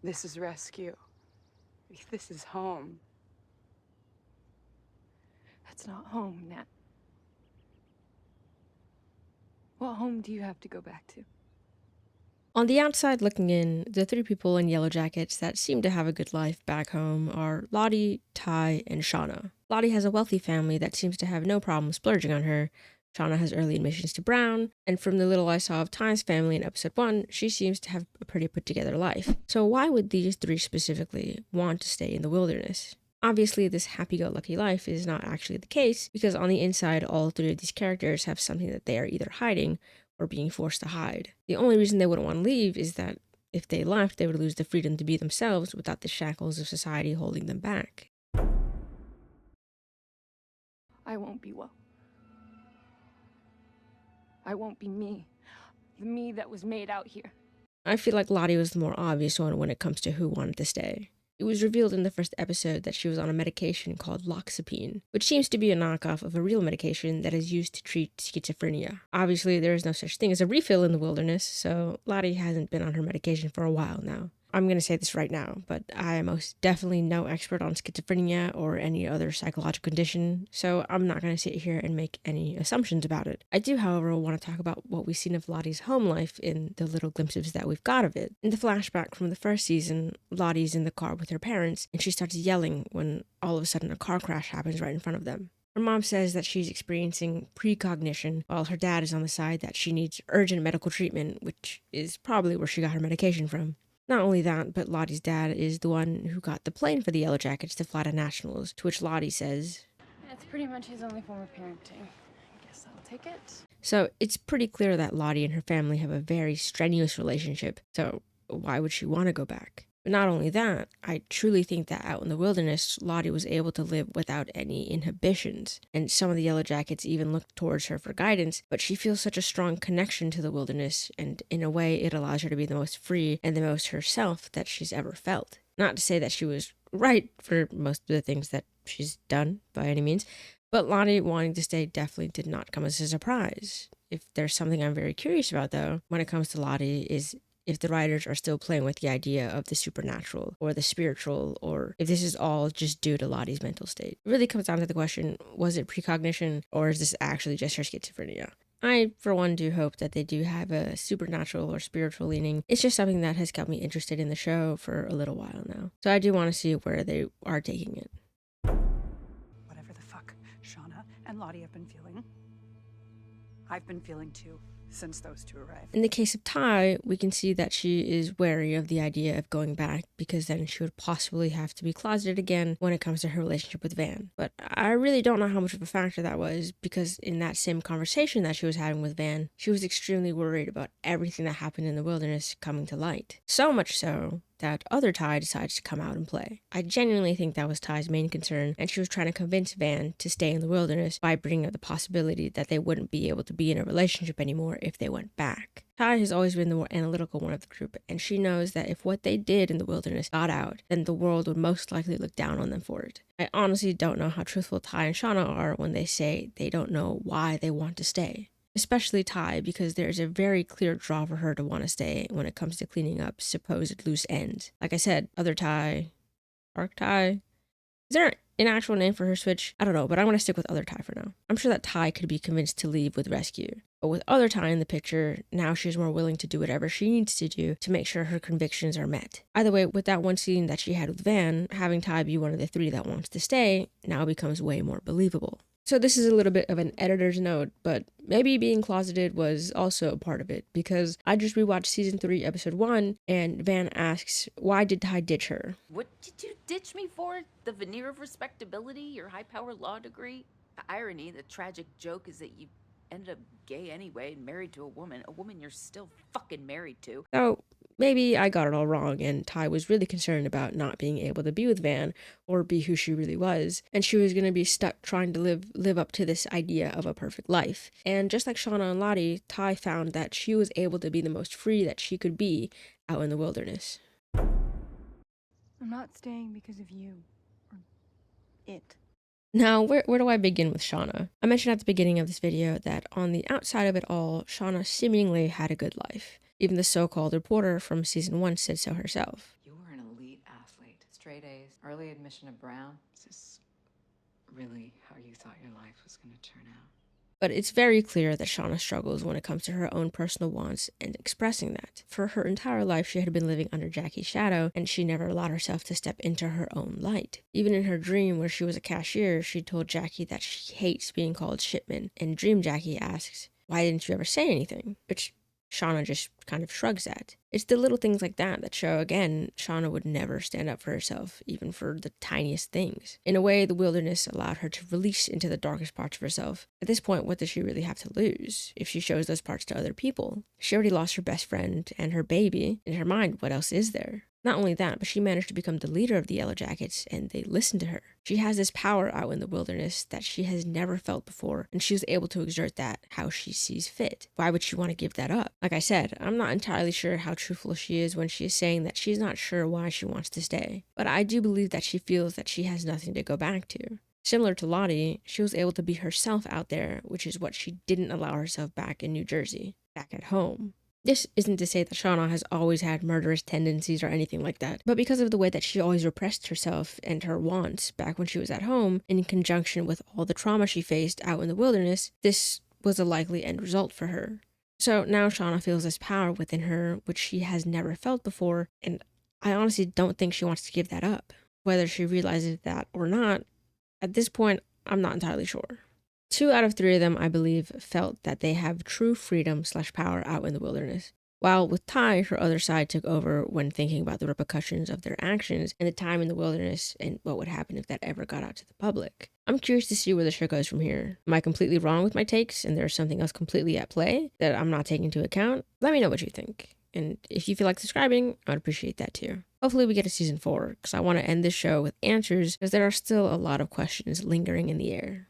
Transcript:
This is rescue. This is home. That's not home, Nat. What home do you have to go back to? On the outside looking in, the three people in Yellowjackets that seem to have a good life back home are Lottie, Tai, and Shauna. Lottie has a wealthy family that seems to have no problem splurging on her. Shauna has early admissions to Brown, and from the little I saw of Tai's family in episode 1, she seems to have a pretty put together life. So why would these three specifically want to stay in the wilderness? Obviously, this happy-go-lucky life is not actually the case, because on the inside, all three of these characters have something that they are either hiding or being forced to hide. The only reason they wouldn't want to leave is that if they left, they would lose the freedom to be themselves without the shackles of society holding them back. I won't be well. I won't be me. The me that was made out here. I feel like Lottie was the more obvious one when it comes to who wanted to stay. It was revealed in the first episode that she was on a medication called loxapine, which seems to be a knockoff of a real medication that is used to treat schizophrenia. Obviously, there is no such thing as a refill in the wilderness, so Lottie hasn't been on her medication for a while now. I'm going to say this right now, but I am most definitely no expert on schizophrenia or any other psychological condition, so I'm not going to sit here and make any assumptions about it. I do, however, want to talk about what we've seen of Lottie's home life in the little glimpses that we've got of it. In the flashback from the first season, Lottie's in the car with her parents, and she starts yelling when all of a sudden a car crash happens right in front of them. Her mom says that she's experiencing precognition, while her dad is on the side that she needs urgent medical treatment, which is probably where she got her medication from. Not only that, but Lottie's dad is the one who got the plane for the Yellowjackets to fly to nationals, to which Lottie says, It's pretty much his only form of parenting. I guess I'll take it. So it's pretty clear that Lottie and her family have a very strenuous relationship, so why would she want to go back? But not only that, I truly think that out in the wilderness, Lottie was able to live without any inhibitions, and some of the Yellowjackets even look towards her for guidance, but she feels such a strong connection to the wilderness, and in a way it allows her to be the most free and the most herself that she's ever felt. Not to say that she was right for most of the things that she's done by any means, but Lottie wanting to stay definitely did not come as a surprise. If there's something I'm very curious about, though, when it comes to Lottie, is if the writers are still playing with the idea of the supernatural or the spiritual, or if this is all just due to Lottie's mental state. It really comes down to the question, was it precognition, or is this actually just her schizophrenia? I, for one, do hope that they do have a supernatural or spiritual leaning. It's just something that has got me interested in the show for a little while now. So I do want to see where they are taking it. Whatever the fuck Shauna and Lottie have been feeling, I've been feeling too since those two arrived. In the case of Tai, we can see that she is wary of the idea of going back, because then she would possibly have to be closeted again when it comes to her relationship with Van. But I really don't know how much of a factor that was, because in that same conversation that she was having with Van, she was extremely worried about everything that happened in the wilderness coming to light. So much so that other Tai decides to come out and play. I genuinely think that was Tai's main concern, and she was trying to convince Van to stay in the wilderness by bringing up the possibility that they wouldn't be able to be in a relationship anymore if they went back. Tai has always been the more analytical one of the group, and she knows that if what they did in the wilderness got out, then the world would most likely look down on them for it. I honestly don't know how truthful Tai and Shauna are when they say they don't know why they want to stay. Especially Tai, because there's a very clear draw for her to want to stay when it comes to cleaning up supposed loose ends. Like I said, other Tai, Arc Tai. Is there an actual name for her switch? I don't know, but I'm going to stick with other Tai for now. I'm sure that Tai could be convinced to leave with rescue. But with other Tai in the picture, now she's more willing to do whatever she needs to do to make sure her convictions are met. Either way, with that one scene that she had with Van, having Tai be one of the three that wants to stay now becomes way more believable. So this is a little bit of an editor's note, but maybe being closeted was also a part of it, because I just rewatched season 3, episode 1, and Van asks, why did Tai ditch her? What did you ditch me for? The veneer of respectability? Your high-powered law degree? The irony, the tragic joke is that you ended up gay anyway and married to a woman you're still fucking married to. So maybe I got it all wrong, and Tai was really concerned about not being able to be with Van or be who she really was, and she was going to be stuck trying to live up to this idea of a perfect life. And just like Shauna and Lottie, Tai found that she was able to be the most free that she could be out in the wilderness. I'm not staying because of you. Or it. Now, where do I begin with Shauna? I mentioned at the beginning of this video that on the outside of it all, Shauna seemingly had a good life. Even the so-called reporter from season 1 said so herself. You were in a straight A's, early admission to Brown. Is this really how you thought your life was going to turn out? But it's very clear that Shauna struggles when it comes to her own personal wants and expressing that. For her entire life, she had been living under Jackie's shadow, and she never allowed herself to step into her own light. Even in her dream, where she was a cashier, she told Jackie that she hates being called Shipman, and Dream Jackie asks, "Why didn't you ever say anything?" Which Shauna just kind of shrugs at. It's the little things like that that show, again, Shauna would never stand up for herself, even for the tiniest things. In a way, the wilderness allowed her to release into the darkest parts of herself. At this point, what does she really have to lose if she shows those parts to other people? She already lost her best friend and her baby. In her mind, what else is there? Not only that, but she managed to become the leader of the Yellowjackets, and they listened to her. She has this power out in the wilderness that she has never felt before, and she was able to exert that how she sees fit. Why would she want to give that up? Like I said, I'm not entirely sure how truthful she is when she is saying that she's not sure why she wants to stay. But I do believe that she feels that she has nothing to go back to. Similar to Lottie, she was able to be herself out there, which is what she didn't allow herself back in New Jersey, back at home. This isn't to say that Shauna has always had murderous tendencies or anything like that, but because of the way that she always repressed herself and her wants back when she was at home, in conjunction with all the trauma she faced out in the wilderness, this was a likely end result for her. So now Shauna feels this power within her, which she has never felt before, and I honestly don't think she wants to give that up. Whether she realizes that or not, at this point, I'm not entirely sure. 2 out of 3 of them, I believe, felt that they have true freedom/power out in the wilderness. While with Tai, her other side took over when thinking about the repercussions of their actions and the time in the wilderness and what would happen if that ever got out to the public. I'm curious to see where the show goes from here. Am I completely wrong with my takes and there's something else completely at play that I'm not taking into account? Let me know what you think. And if you feel like subscribing, I'd appreciate that too. Hopefully we get a season 4, because I want to end this show with answers, because there are still a lot of questions lingering in the air.